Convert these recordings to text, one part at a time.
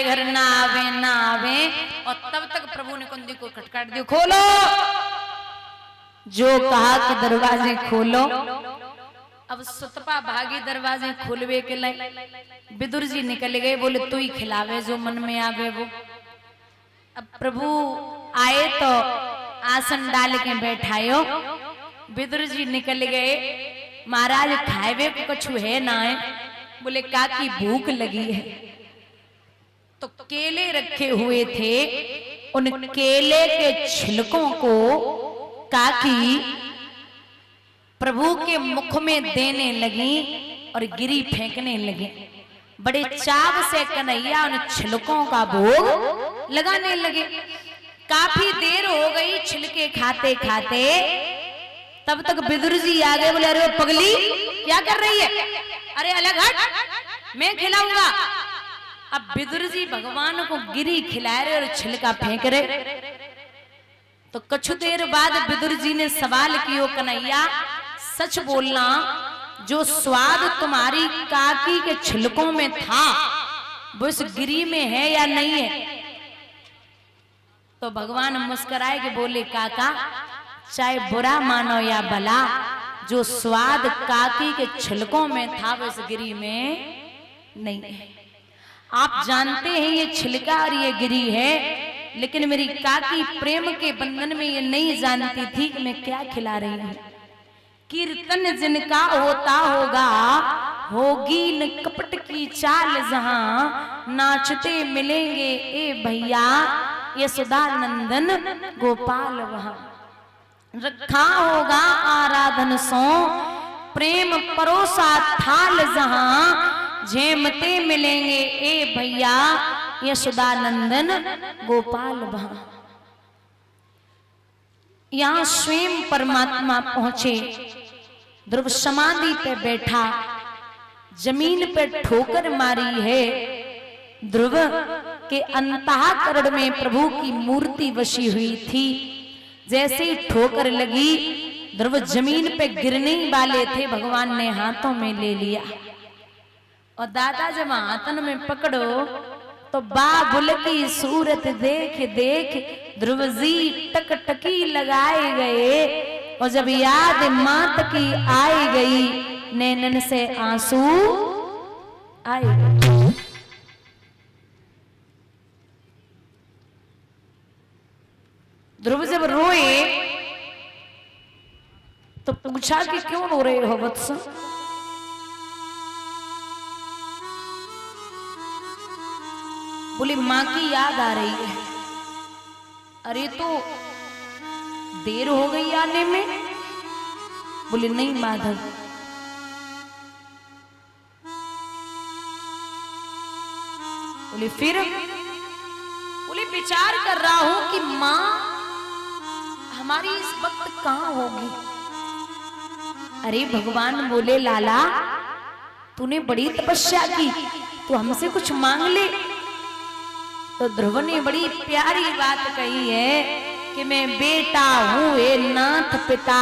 घर ना आवे ना आवे। और तब तक प्रभु ने कुंती को खटखट दिया, खोलो। जो कहा कि दरवाजे खोलो। अब सुतपा भागी दरवाजे खोलवे के लिए। विदुर जी निकल गए, बोले तू ही खिलावे जो मन में आवे वो। अब प्रभु आए तो आसन डाल के बैठायो। विदुर जी निकल गए, महाराज खाए को कछु है ना है। बोले काकी भूख लगी है। तो केले रखे हुए थे, उन केले के छिलकों को काकी प्रभु के मुख में देने लगी और गिरी फेंकने लगी। बड़े चाव से कन्हैया उन छिलकों का भोग लगाने लगे। काफी देर हो गई छिलके खाते खाते। तब तक विदुर जी आ गए, बोले अरे पगली क्या कर रही है? अरे अलग हट, मैं खिलाऊंगा। अब विदुर जी भगवान को गिरी खिला रहे और छिलका फेंक रहे। तो कुछ देर बाद विदुर जी ने सवाल किया, कन्हैया सच बोलना, जो स्वाद तुम्हारी काकी के छिलकों में था वो इस गिरी में है या नहीं है? तो भगवान मुस्कुराए के बोले, काका चाहे बुरा मानो या भला, जो स्वाद काकी के छिलकों में था वो इस गिरी में नहीं है। आप जानते हैं ये छिलका और ये गिरी है, लेकिन मेरी काकी प्रेम के बंधन में ये नहीं जानती थी कि मैं क्या खिला रही हूं। कीर्तन जिनका होता होगा, होगी न कपट की चाल, जहां नाचते मिलेंगे ए भैया यशोदा नंदन गोपाल, वहां रखा होगा आराधन सो प्रेम परोसा थाल, जहां झेमते मिलेंगे ए भैया यशोदा नंदन गोपाल, वहां। यहां स्वयं परमात्मा पहुंचे, ध्रुव समाधि पे बैठा, जमीन पे ठोकर मारी है। ध्रुव के अंतःकरण में प्रभु की मूर्ति बसी हुई थी। जैसे ही ठोकर लगी, ध्रुव जमीन पे गिरने वाले थे, भगवान ने हाथों में ले लिया। और दादा जब हाथन में पकड़ो तो बाबुल की सूरत देख देख ध्रुव जी टकटकी लगाए गए। और जब याद मात की आई गई, नैनन से आंसू आए गए। ध्रुव जब रोए तो पूछा कि क्यों रो रहे हो वत्स? बोले मां की याद आ रही है। अरे तो देर हो गई आने में? बोले नहीं माधव, बोले फिर? बोले विचार कर रहा हूं कि मां हमारी इस वक्त कहां होगी। अरे भगवान बोले लाला तूने बड़ी तपस्या की, तू हमसे कुछ मांग ले। तो ध्रुव ने बड़ी प्यारी बात कही है कि मैं बेटा हूं हे नाथ पिता,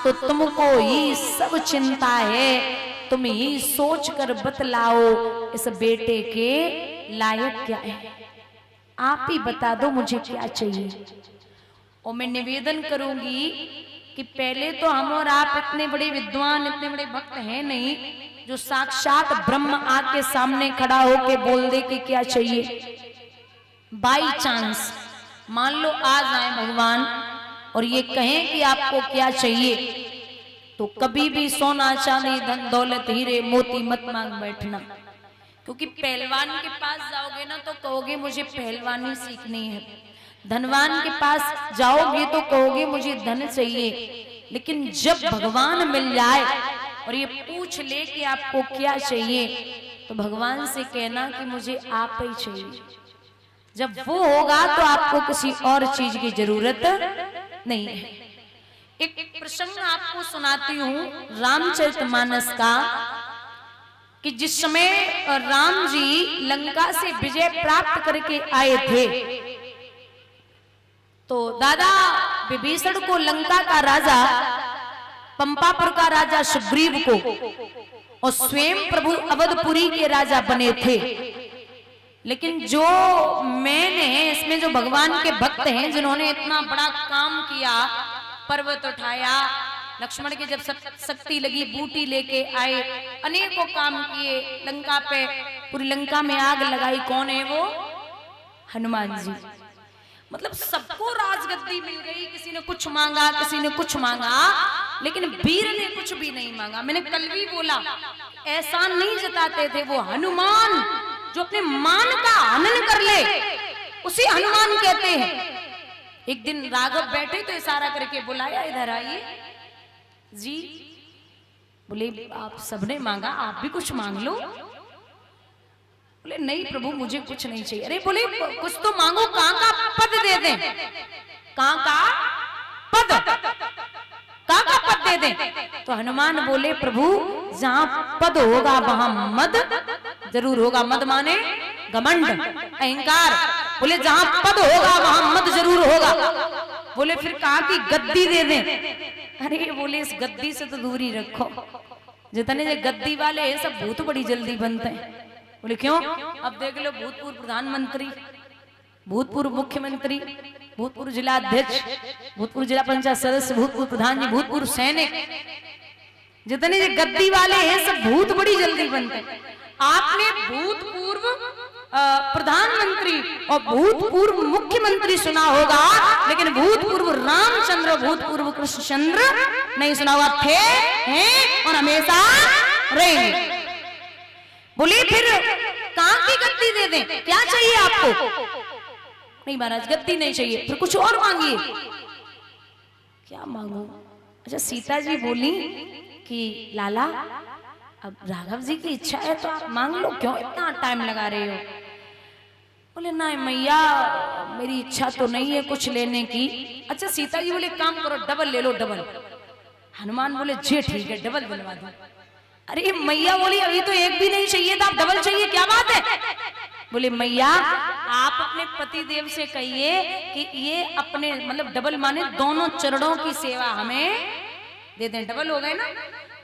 तो तुमको ही सब चिंता है, तुम ही सोच कर बतलाओ इस बेटे के लायक क्या है। आप ही बता दो मुझे क्या चाहिए। और मैं निवेदन करूंगी कि पहले तो हम और आप इतने बड़े विद्वान, इतने बड़े भक्त हैं नहीं जो साक्षात ब्रह्म आके सामने खड़ा होके बोल दे कि क्या चाहिए। बाई चांस मान लो आ जाए भगवान और ये कहें कि आपको क्या चाहिए, तो कभी भी सोना चांदी धन दौलत हीरे मोती मत मांग बैठना। क्योंकि पहलवान के पास जाओगे ना तो कहोगे मुझे पहलवानी सीखनी है, धनवान के पास जाओगे तो कहोगे मुझे धन चाहिए। लेकिन जब भगवान मिल जाए और ये पूछ ले कि आपको क्या चाहिए, तो भगवान से कहना कि मुझे आप ही चाहिए। जब वो होगा तो आपको किसी और चीज की जरूरत नहीं है। एक प्रसंग आपको सुनाती हूँ रामचरितमानस का, कि जिस समय राम जी लंका से विजय प्राप्त करके आए थे, तो दादा विभीषण को लंका का राजा, पंपापुर का राजा सुग्रीव को, और स्वयं प्रभु अवधपुरी के राजा बने थे। लेकिन जो मैंने इसमें जो भगवान के भक्त हैं जिन्होंने इतना बड़ा काम किया, पर्वत उठाया, लक्ष्मण की जब शक्ति लगी बूटी लेके आए, अनेकों काम किए, लंका पे पूरी लंका में आग लगाई, कौन है वो? हनुमान जी। मतलब सबको राजगद्दी मिल गई, किसी ने कुछ मांगा, किसी ने कुछ मांगा, लेकिन वीर ने कुछ भी नहीं मांगा। मैंने कल भी बोला, एहसान नहीं जताते थे वो हनुमान जो अपने मान का हनन कर ले, उसी हनुमान कहते हैं। एक दिन राघव बैठे तो इशारा करके बुलाया, इधर आइए जी। बोले आप सबने मांगा, आप भी कुछ मांग लो। बोले नहीं प्रभु मुझे कुछ नहीं चाहिए। अरे बोले कुछ तो मांगो, कहां का पद दे दें, कहां का पद, कहां का पद दे दें। तो हनुमान बोले प्रभु जहां पद होगा वहां मद जरूर होगा। मद माने घमंड, अहंकार। बोले जहां पद होगा वहां मद जरूर होगा। बोले फिर कहा कि गद्दी दे दें। अरे बोले इस गद्दी से तो दूरी रखो, जितने जो गद्दी वाले हैं सब भूत बड़ी जल्दी बनते हैं। बोले क्यों? अब देख लो भूतपूर्व प्रधानमंत्री, भूतपूर्व मुख्यमंत्री, भूतपूर्व जिला अध्यक्ष, भूतपूर्व जिला पंचायत सदस्य, भूतपूर्व प्रधान जी, भूतपूर्व सैनिक, जितने जो गद्दी वाले हैं सब भूत बड़ी जल्दी बनते हैं। आपने भूतपूर्व प्रधानमंत्री और भूतपूर्व मुख्यमंत्री सुना होगा, लेकिन भूतपूर्व रामचंद्र, भूतपूर्व कृष्णचंद्र नहीं सुना होगा। थे, हैं और हमेशा रहेंगे। बोले फिर कहां की गद्दी दे दें, क्या चाहिए आपको? नहीं महाराज गद्दी नहीं चाहिए, फिर कुछ और मांगिए। क्या मांगू? अच्छा सीता जी बोली कि लाला अब राघव जी की इच्छा है तो आप मांग लो, क्यों इतना टाइम लगा रहे हो? बोले नहीं मैया मेरी इच्छा तो नहीं है कुछ लेने की। अच्छा सीता जी बोले काम करो डबल ले लो, डबल। हनुमान बोले जी ठीक है डबल बनवा दो। अरे मैया बोली अभी तो एक भी नहीं चाहिए था, आप डबल चाहिए, क्या बात है? बोले मैया आप अपने पति देव से कहिए कि ये अपने मतलब डबल माने दोनों चरणों की सेवा हमें दे दें। डबल हो गए ना,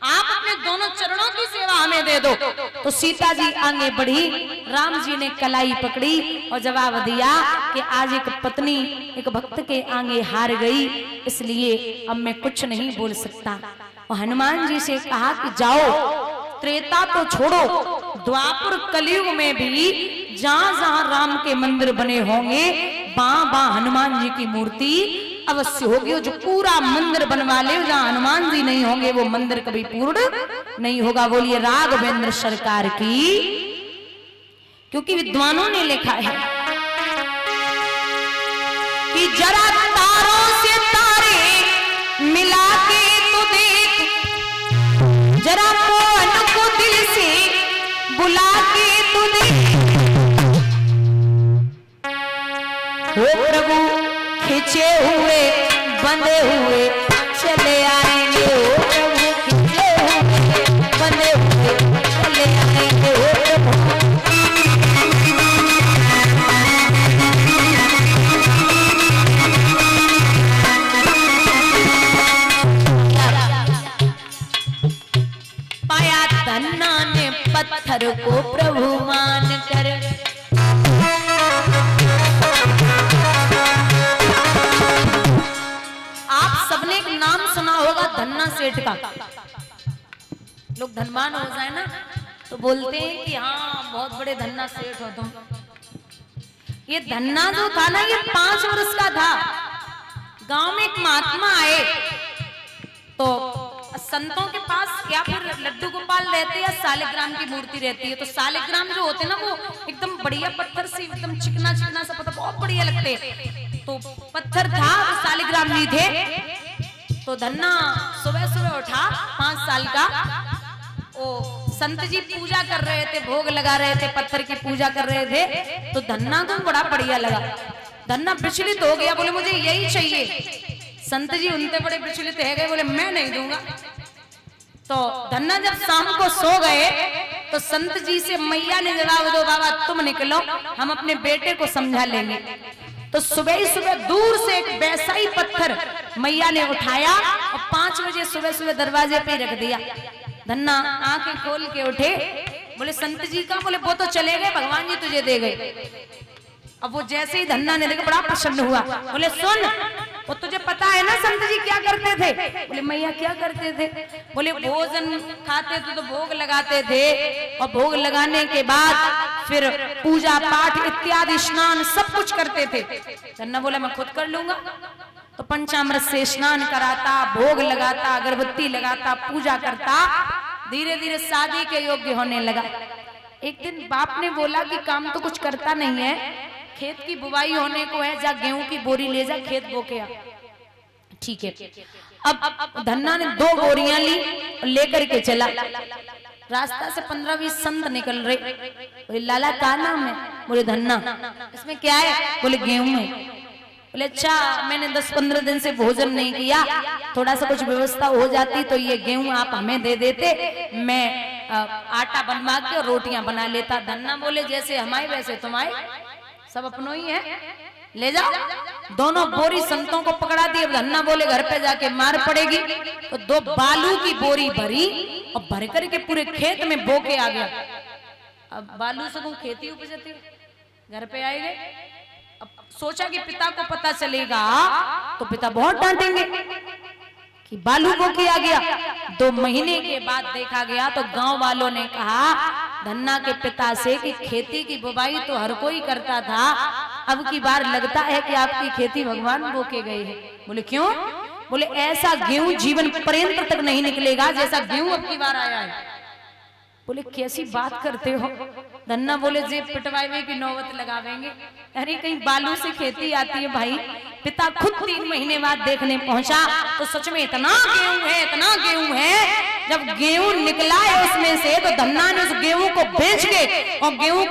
आप अपने दोनों चरणों की सेवा हमें दे दो। तो सीता जी आगे बढ़ी, राम जी ने कलाई पकड़ी और जवाब दिया कि आज एक पत्नी एक भक्त के आगे हार गई, इसलिए अब मैं कुछ नहीं बोल सकता। और हनुमान जी से कहा कि जाओ त्रेता तो छोड़ो, द्वापर कलयुग में भी जहां जहां राम के मंदिर बने होंगे वहां हनुमान जी की मूर्ति अवश्य होगी। जो पूरा मंदिर बनवा ले, जहां हनुमान जी नहीं होंगे वो मंदिर कभी पूर्ण नहीं होगा। बोलिए राघवेंद्र सरकार की। क्योंकि विद्वानों ने लिखा है कि जरा तारों से तारे मिला के तो देख, जरा मोहन को दिल से बुला के तो देख, हो प्रभु खिंचे हुए बंधे हुए चले आएंगे, हो प्रभु खिंचे हुए बंधे हुए चले आएंगे, हो प्रभु। पाया धन्ना ने पत्थर को प्रभु मान कर, सबने एक नाम सुना होगा धन्ना सेठ का। लोग धनवान हो जाए ना तो बोलते हैं कि हाँ बहुत बड़े धन्ना सेठ हो तुम। ये धन्ना जो था ना ये 5 वर्ष का था। गांव में एक महात्मा आए तो संतों के पास या फिर लड्डू गोपाल रहते या सालिग्राम की मूर्ति रहती है। तो सालिग्राम जो होते ना वो एकदम बढ़िया पत्थर से एकदम चिकना चिकना सा पत्थर बहुत बढ़िया लगते। तो पत्थर था वो सालिग्राम नहीं थे। तो धन्ना सुबह सुबह उठा 5 साल का, ओ संत जी पूजा कर रहे थे, भोग लगा रहे थे, पत्थर की पूजा कर रहे थे। तो धन्ना को बड़ा बढ़िया लगा। धन्ना विचलित हो गया, बोले मुझे यही चाहिए। संत जी उनते बड़े विचलित है गए, बोले मैं नहीं दूंगा। तो धन्ना जब शाम को सो गए तो संत जी से मैया ने जवाब दो बाबा तुम निकलो, हम अपने बेटे को समझा लेंगे। तो सुबह ही सुबह दूर से एक वैसा ही पत्थर मैया ने उठाया और 5 बजे सुबह सुबह दरवाजे पे रख दिया। धन्ना आंखें खोल के उठे, बोले संत जी का? बोले वो तो चले गए, भगवान जी तुझे दे गए। अब वो जैसे ही धन्ना ने देखा बड़ा प्रसन्न हुआ। बोले सुन, वो तुझे पता है ना संत जी क्या करते थे? बोले मैया क्या करते थे? बोले भोजन खाते थे तो भोग लगाते थे, और भोग लगाने के बाद फिर पूजा पाठ इत्यादि स्नान सब कुछ करते थे। धन्ना बोला मैं खुद कर लूंगा। तो पंचामृत से स्नान कराता, भोग लगाता, अगरबत्ती लगाता, पूजा करता, धीरे धीरे शादी के योग्य होने लगा। एक दिन बाप ने बोला कि काम तो कुछ करता नहीं है, खेत की बुवाई होने को है, जा गेहूं की बोरी ले जा, खेत बो के आ। ठीक है। अब धन्ना ने 2 बोरियां ली और लेकर के चला। रास्ता से 15-20 संत निकल रहे। बोले लाला क्या नाम है? बोले धन्ना। इसमें क्या है? बोले गेहूं है। बोले अच्छा, मैंने 10-15 दिन से भोजन नहीं किया, थोड़ा सा कुछ व्यवस्था हो जाती तो ये गेहूं आप हमें दे देते, मैं आटा बनवा के रोटियां बना लेता। धन्ना बोले जैसे हमारे वैसे तुम्हारे, सब अपनों ही है, ले जाओ। दोनों बोरी संतों को पकड़ा दी। अब धन्ना बोले घर पे जाके मार पड़ेगी, तो 2 बालू की बोरी भरी और भर करके पूरे खेत में बो के आ गया। अब बालू से खेती उपजती, घर पे आए गए। अब सोचा कि पिता को पता चलेगा तो पिता बहुत डांटेंगे कि बालू बो के आ गया। 2 महीने के बाद देखा गया तो गांव वालों ने कहा धन्ना के पिता से कि खेती की बुवाई तो हर कोई करता था, अब की बार लगता है कि आपकी खेती भगवान बो के गए हैं। बोले क्यों? बोले ऐसा गेहूं जीवन पर्यंत तक नहीं निकलेगा जैसा गेहूं अब की बार आया है। बोले कैसी बात करते हो? धन्ना बोले जेब पिटवाए की नौबत लगावेंगे। अरे कहीं बालू से खेती आती है भाई? पिता खुद 3 महीने बाद देखने पहुंचा तो सच में इतना गेहूं है, इतना गेहूं है। जब गेहूं निकला है उसमें से तो धन्ना ने उस गेहूं को बेच के और गेहूं